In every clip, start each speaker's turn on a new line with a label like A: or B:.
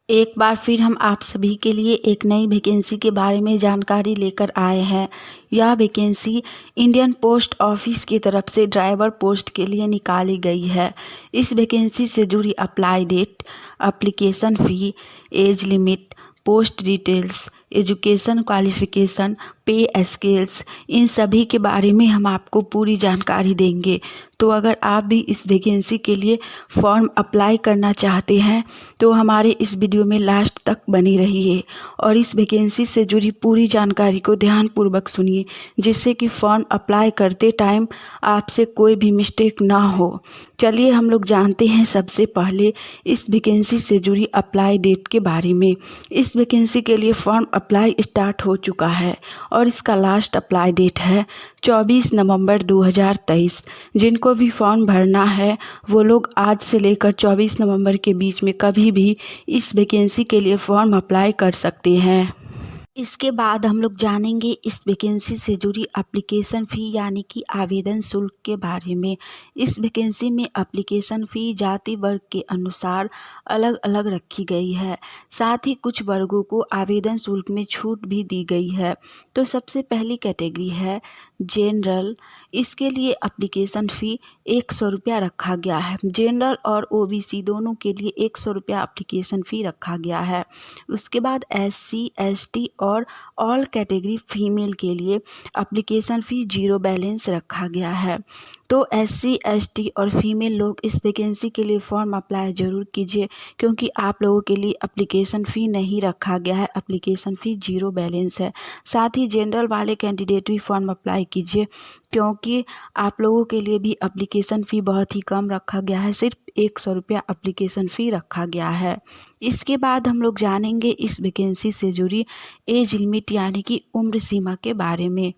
A: एक बार फिर हम आप सभी के लिए एक नई वैकेंसी के बारे में जानकारी लेकर आए हैं। यह वैकेंसी इंडियन पोस्ट ऑफिस की तरफ से ड्राइवर पोस्ट के लिए निकाली गई है। इस वैकेंसी से जुड़ी apply date, application fee, age limit, post details, education qualification, pay scales, इन सभी के बारे में हम आपको पूरी जानकारी देंगे। तो अगर आप भी इस वैकेंसी के लिए फॉर्म अप्लाई करना चाहते हैं तो हमारे इस वीडियो में लास्ट तक बनी रहिए और इस वैकेंसी से जुड़ी पूरी जानकारी को ध्यानपूर्वक सुनिए, जिससे कि फॉर्म अप्लाई करते टाइम आपसे कोई भी मिस्टेक ना हो। चलिए हम लोग जानते हैं सबसे पहले इस वैकेंसी से जुड़ी अप्लाई डेट के बारे में। इस वैकेंसी के लिए फॉर्म अप्लाई स्टार्ट हो चुका है और इसका लास्ट अप्लाई डेट है 24 नवंबर 2023। जिनको भी फॉर्म भरना है वो लोग आज से लेकर 24 नवंबर के बीच में कभी भी इस वैकेंसी के लिए फॉर्म अप्लाई कर सकते हैं। इसके बाद हम लोग जानेंगे इस वैकेंसी से जुड़ी एप्लीकेशन फ़ी यानी कि आवेदन शुल्क के बारे में। इस वैकेंसी में एप्लीकेशन फ़ी जाति वर्ग के अनुसार अलग अलग रखी गई है। साथ ही कुछ वर्गों को आवेदन शुल्क में छूट भी दी गई है। तो सबसे पहली कैटेगरी है जनरल। इसके लिए एप्लीकेशन फ़ी 100 रुपया रखा गया है। जनरल और ओबीसी दोनों के लिए 100 रुपया एप्लीकेशन फ़ी रखा गया है। उसके बाद SC ST और ऑल कैटेगरी फीमेल के लिए एप्लीकेशन फ़ी 0 बैलेंस रखा गया है। तो SC ST और फीमेल लोग इस वैकेंसी के लिए फॉर्म अप्लाई ज़रूर कीजिए, क्योंकि आप लोगों के लिए एप्लीकेशन फ़ी नहीं रखा गया है, एप्लीकेशन फ़ी 0 बैलेंस है। साथ ही जनरल वाले कैंडिडेट भी फॉर्म अप्लाई कीजिए, क्योंकि आप लोगों के लिए भी एप्लीकेशन फ़ी बहुत ही कम रखा गया है, सिर्फ 100 रुपया एप्लीकेशन फ़ी रखा गया है। इसके बाद हम लोग जानेंगे इस वैकेंसी से जुड़ी एज लिमिट यानी कि उम्र सीमा के बारे में।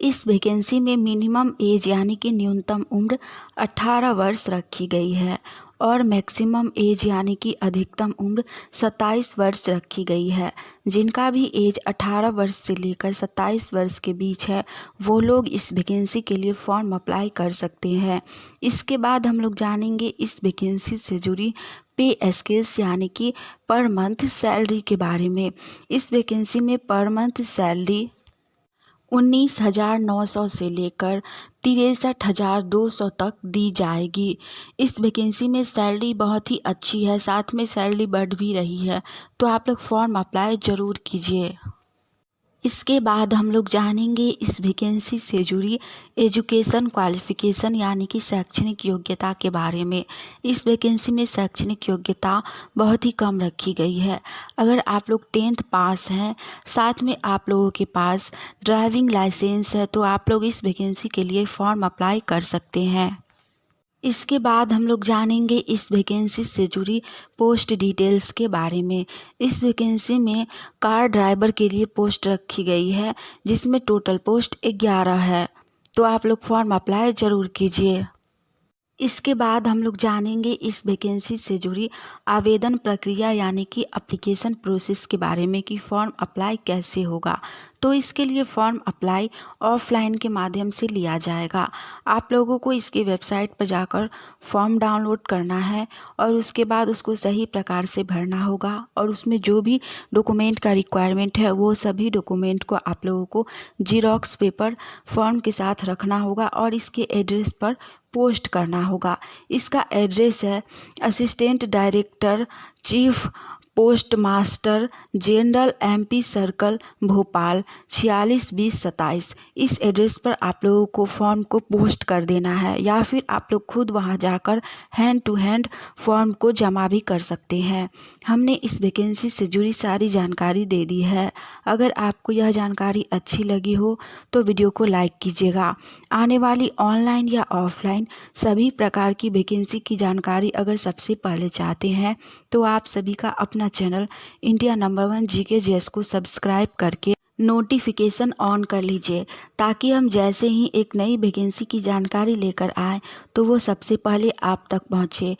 A: इस वैकेंसी में मिनिमम एज यानी कि न्यूनतम उम्र 18 वर्ष रखी गई है और मैक्सिमम एज यानी कि अधिकतम उम्र 27 वर्ष रखी गई है। जिनका भी एज 18 वर्ष से लेकर 27 वर्ष के बीच है वो लोग इस वैकेंसी के लिए फॉर्म अप्लाई कर सकते हैं। इसके बाद हम लोग जानेंगे इस वैकेंसी से जुड़ी पे स्केल्स यानी कि पर मंथ सैलरी के बारे में। इस वैकेंसी में पर मंथ सैलरी 19,900 से लेकर 63,200 तक दी जाएगी। इस वैकेंसी में सैलरी बहुत ही अच्छी है, साथ में सैलरी बढ़ भी रही है। तो आप लोग फॉर्म अप्लाई ज़रूर कीजिए। इसके बाद हम लोग जानेंगे इस वैकेंसी से जुड़ी एजुकेशन क्वालिफ़िकेशन यानी कि शैक्षणिक योग्यता के बारे में। इस वैकेंसी में शैक्षणिक योग्यता बहुत ही कम रखी गई है। अगर आप लोग 10th पास हैं, साथ में आप लोगों के पास ड्राइविंग लाइसेंस है, तो आप लोग इस वैकेंसी के लिए फॉर्म अप्लाई कर सकते हैं। इसके बाद हम लोग जानेंगे इस वैकेंसी से जुड़ी पोस्ट डिटेल्स के बारे में। इस वैकेंसी में कार ड्राइवर के लिए पोस्ट रखी गई है, जिसमें टोटल पोस्ट 11 है। तो आप लोग फॉर्म अप्लाई ज़रूर कीजिए। इसके बाद हम लोग जानेंगे इस वैकेंसी से जुड़ी आवेदन प्रक्रिया यानी कि एप्लीकेशन प्रोसेस के बारे में कि फॉर्म अप्लाई कैसे होगा। तो इसके लिए फॉर्म अप्लाई ऑफलाइन के माध्यम से लिया जाएगा। आप लोगों को इसकी वेबसाइट पर जाकर फॉर्म डाउनलोड करना है और उसके बाद उसको सही प्रकार से भरना होगा और उसमें जो भी डॉक्यूमेंट का रिक्वायरमेंट है वो सभी डॉक्यूमेंट को आप लोगों को जीरोक्स पेपर फॉर्म के साथ रखना होगा और इसके एड्रेस पर पोस्ट करना होगा। इसका एड्रेस है assistant director chief post master general MP circle Bhopal 462027। इस एड्रेस पर आप लोगों को फॉर्म को पोस्ट कर देना है, या फिर आप लोग खुद वहां जाकर हैंड टू हैंड फॉर्म को जमा भी कर सकते हैं। हमने इस वैकेंसी से जुड़ी सारी जानकारी दे दी है। अगर आपको यह जानकारी अच्छी लगी हो तो वीडियो को लाइक कीजिएगा। आने वाली ऑनलाइन या ऑफलाइन सभी प्रकार की वैकेंसी की जानकारी अगर सबसे पहले चाहते हैं तो आप सभी का अपना channel India number 1 GK GS को सब्सक्राइब करके नोटिफिकेशन ऑन कर लीजिए, ताकि हम जैसे ही एक नई वैकेंसी की जानकारी लेकर आए तो वो सबसे पहले आप तक पहुँचे।